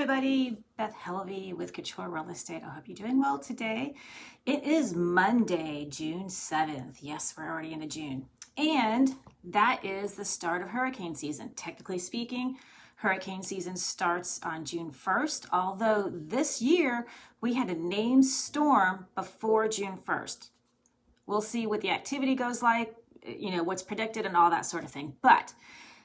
everybody, Beth Helvey with Couture Real Estate. I hope you're doing well today. It is Monday, June 7th. Yes, we're already into June. And that is the start of hurricane season. Technically speaking, hurricane season starts on June 1st, although this year we had a named storm before June 1st. We'll see what the activity goes like, what's predicted and all that sort of thing. But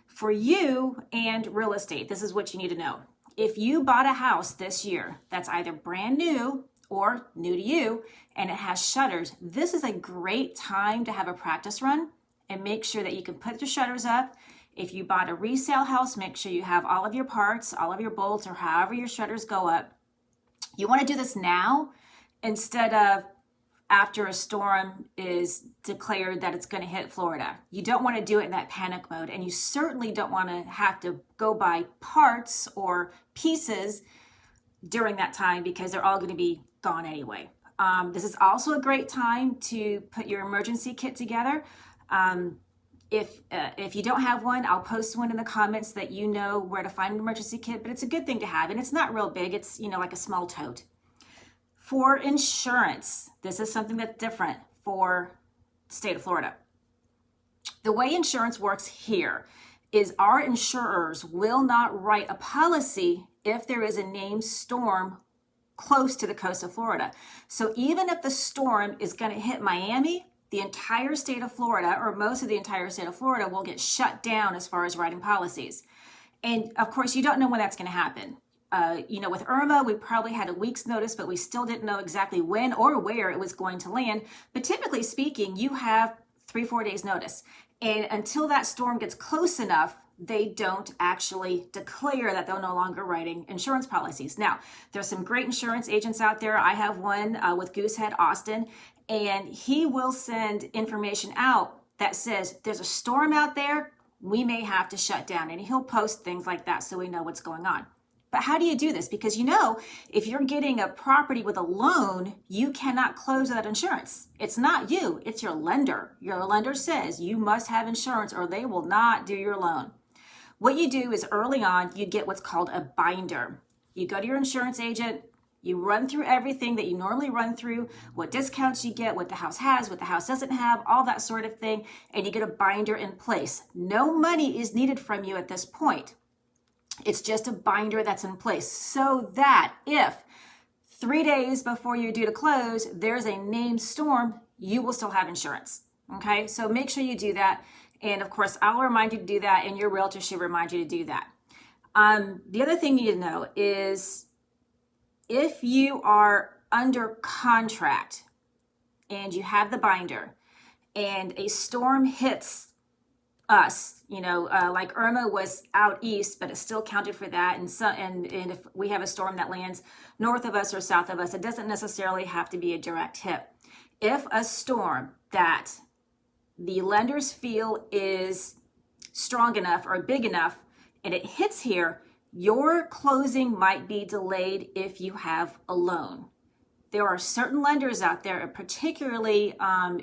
for you and real estate, this is what you need to know. If you bought a house this year that's either brand new or new to you and it has shutters, this is a great time to have a practice run and make sure that you can put your shutters up. If you bought a resale house, make sure you have all of your parts, all of your bolts, or however your shutters go up. You want to do this now instead of after a storm is declared that it's going to hit Florida. You don't want to do it in that panic mode, and you certainly don't want to have to go buy parts or pieces during that time because they're all going to be gone anyway. This is also a great time to put your emergency kit together. If you don't have one, I'll post one in the comments that you know where to find an emergency kit, but it's a good thing to have, and it's not real big. It's, like a small tote. For insurance, this is something that's different for the state of Florida. The way insurance works here is our insurers will not write a policy if there is a named storm close to the coast of Florida. So even if the storm is going to hit Miami, the entire state of Florida, or most of the entire state of Florida, will get shut down as far as writing policies. And of course, you don't know when that's going to happen. With Irma, we probably had a week's notice, but we still didn't know exactly when or where it was going to land. But typically speaking, you have 3-4 days notice. And until that storm gets close enough, they don't actually declare that they're no longer writing insurance policies. Now, there's some great insurance agents out there. I have one with Goosehead Austin, and he will send information out that says there's a storm out there, we may have to shut down. And he'll post things like that so we know what's going on. But how do you do this? Because if you're getting a property with a loan, you cannot close that insurance. It's not you, it's your lender. Your lender says you must have insurance or they will not do your loan. What you do is early on, you get what's called a binder. You go to your insurance agent, you run through everything that you normally run through, what discounts you get, what the house has, what the house doesn't have, all that sort of thing, and you get a binder in place. No money is needed from you at this point. It's just a binder that's in place so that if 3 days before you're due to close, there's a named storm, you will still have insurance. Okay, so make sure you do that. And of course, I'll remind you to do that, and your realtor should remind you to do that. The other thing you need to know is if you are under contract and you have the binder and a storm hits us, like Irma was out east, but it still counted for that. And if we have a storm that lands north of us or south of us, it doesn't necessarily have to be a direct hit. If a storm that the lenders feel is strong enough or big enough and it hits here, your closing might be delayed if you have a loan. There are certain lenders out there, particularly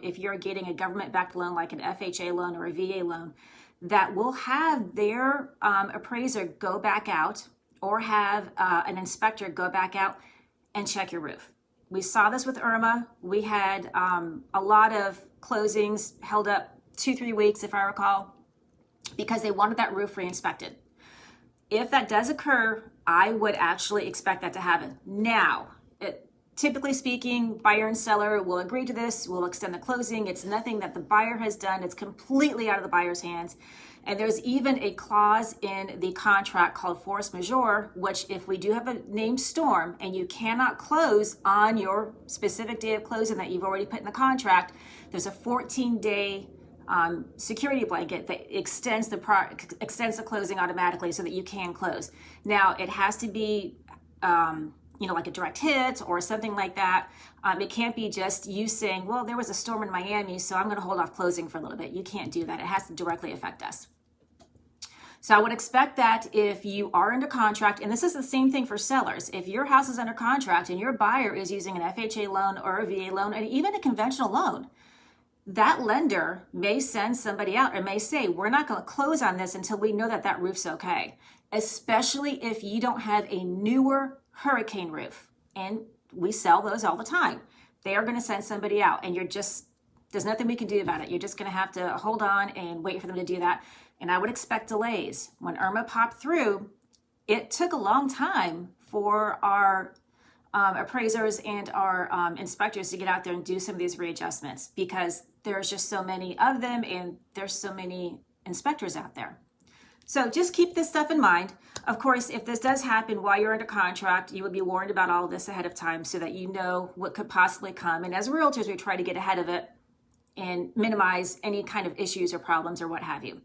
if you're getting a government-backed loan like an FHA loan or a VA loan, that will have their appraiser go back out or have an inspector go back out and check your roof. We saw this with Irma. We had a lot of closings held up 2-3 weeks, if I recall, because they wanted that roof re-inspected. If that does occur, I would actually expect that to happen. Now, typically speaking, buyer and seller will agree to this, will extend the closing. It's nothing that the buyer has done. It's completely out of the buyer's hands. And there's even a clause in the contract called force majeure, which if we do have a named storm and you cannot close on your specific day of closing that you've already put in the contract, there's a 14-day security blanket that extends the closing automatically so that you can close. Now, it has to be like a direct hit or something like that. It can't be just you saying, well, there was a storm in Miami, so I'm going to hold off closing for a little bit. You can't do that. It has to directly affect us. So I would expect that if you are under contract, and this is the same thing for sellers, if your house is under contract and your buyer is using an FHA loan or a VA loan, and even a conventional loan, that lender may send somebody out and may say, we're not going to close on this until we know that that roof's okay. especially if you don't have a newer hurricane roof. And we sell those all the time. They are going to send somebody out, and there's nothing we can do about it. You're just going to have to hold on and wait for them to do that. And I would expect delays. When Irma popped through, it took a long time for our appraisers and our inspectors to get out there and do some of these readjustments, because there's just so many of them and there's so many inspectors out there. So just keep this stuff in mind. Of course, if this does happen while you're under contract, you would be warned about all of this ahead of time so that you know what could possibly come. And as realtors, we try to get ahead of it and minimize any kind of issues or problems or what have you.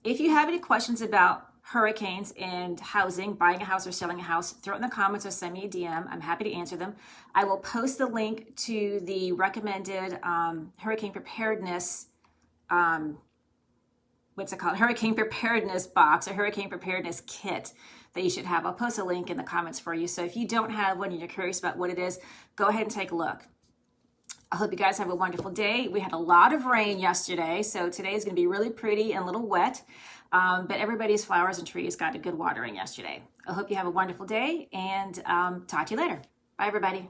If you have any questions about hurricanes and housing, buying a house or selling a house, throw it in the comments or send me a DM. I'm happy to answer them. I will post the link to the recommended hurricane preparedness, hurricane preparedness box or hurricane preparedness kit that you should have. I'll post a link in the comments for you. So if you don't have one and you're curious about what it is, go ahead and take a look. I hope you guys have a wonderful day. We had a lot of rain yesterday, so today is going to be really pretty and a little wet, but everybody's flowers and trees got a good watering yesterday. I hope you have a wonderful day, and talk to you later. Bye, everybody.